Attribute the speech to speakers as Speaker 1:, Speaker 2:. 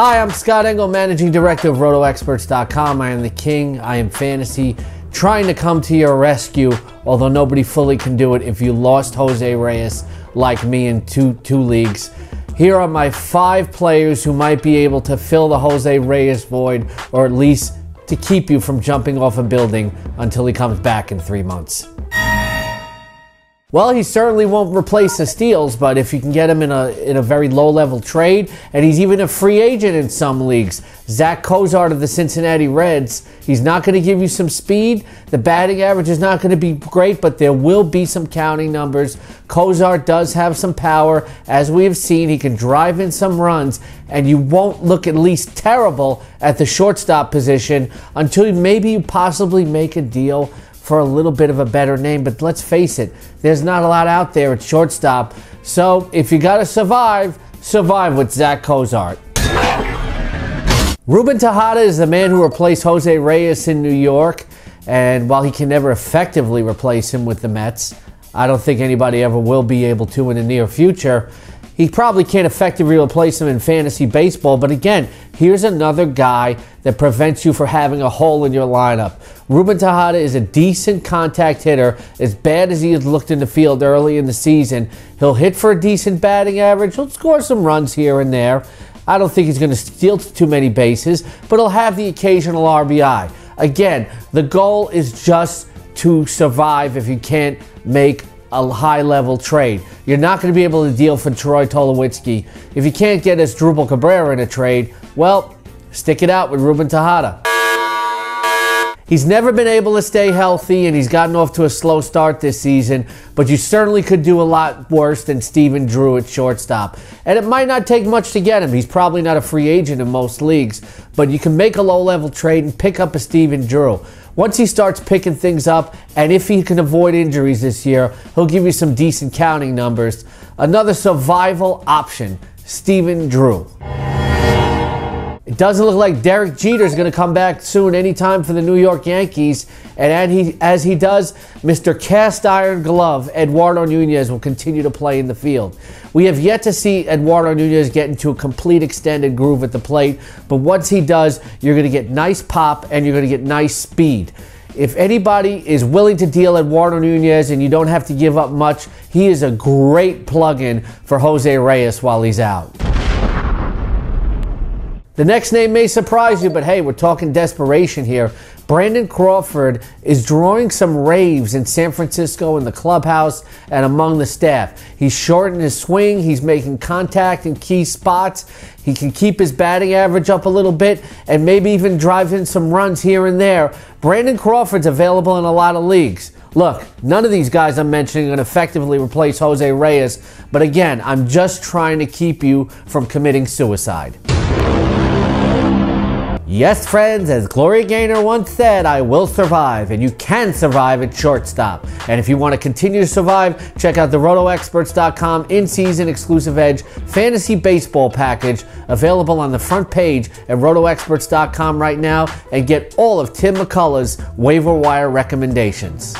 Speaker 1: Hi, I'm Scott Engel, Managing Director of RotoExperts.com. I am the king. I am fantasy, trying to come to your rescue, although nobody fully can do it if you lost Jose Reyes like me in two leagues. Here are my 5 players who might be able to fill the Jose Reyes void, or at least to keep you from jumping off a building until he comes back in 3 months. Well, he certainly won't replace the steals, but if you can get him in a very low-level trade, and he's even a free agent in some leagues. Zack Cozart of the Cincinnati Reds, he's not going to give you some speed. The batting average is not going to be great, but there will be some counting numbers. Cozart does have some power. As we have seen, he can drive in some runs, and you won't look at least terrible at the shortstop position until maybe you possibly make a deal for a little bit of a better name. But let's face it, there's not a lot out there at shortstop. So if you gotta survive with Zack Cozart. Ruben Tejada is the man who replaced Jose Reyes in New York, and while he can never effectively replace him with the Mets, I don't think anybody ever will be able to in the near future. He probably can't effectively replace him in fantasy baseball, but again, here's another guy that prevents you from having a hole in your lineup. Ruben Tejada is a decent contact hitter. As bad as he has looked in the field early in the season, he'll hit for a decent batting average. He'll score some runs here and there. I don't think he's going to steal too many bases, but he'll have the occasional RBI. Again, the goal is just to survive if you can't make a high-level trade. You're not going to be able to deal for Troy Tulowitzki. If you can't get Asdrubal Cabrera in a trade, well, stick it out with Ruben Tejada. He's never been able to stay healthy, and he's gotten off to a slow start this season, but you certainly could do a lot worse than Stephen Drew at shortstop. And it might not take much to get him. He's probably not a free agent in most leagues, but you can make a low-level trade and pick up a Stephen Drew. Once he starts picking things up, and if he can avoid injuries this year, he'll give you some decent counting numbers. Another survival option, Stephen Drew. It doesn't look like Derek Jeter is going to come back soon anytime for the New York Yankees. And as he does, Mr. Cast Iron Glove, Eduardo Nunez, will continue to play in the field. We have yet to see Eduardo Nunez get into a complete extended groove at the plate, but once he does, you're going to get nice pop and you're going to get nice speed. If anybody is willing to deal Eduardo Nunez and you don't have to give up much, he is a great plug-in for Jose Reyes while he's out. The next name may surprise you, but hey, we're talking desperation here. Brandon Crawford is drawing some raves in San Francisco in the clubhouse and among the staff. He's shortened his swing. He's making contact in key spots. He can keep his batting average up a little bit and maybe even drive in some runs here and there. Brandon Crawford's available in a lot of leagues. Look, none of these guys I'm mentioning can effectively replace Jose Reyes, but again, I'm just trying to keep you from committing suicide. Yes, friends, as Gloria Gaynor once said, I will survive, and you can survive at shortstop. And if you want to continue to survive, check out the RotoExperts.com in-season exclusive Edge fantasy baseball package available on the front page at RotoExperts.com right now, and get all of Tim McCullough's waiver wire recommendations.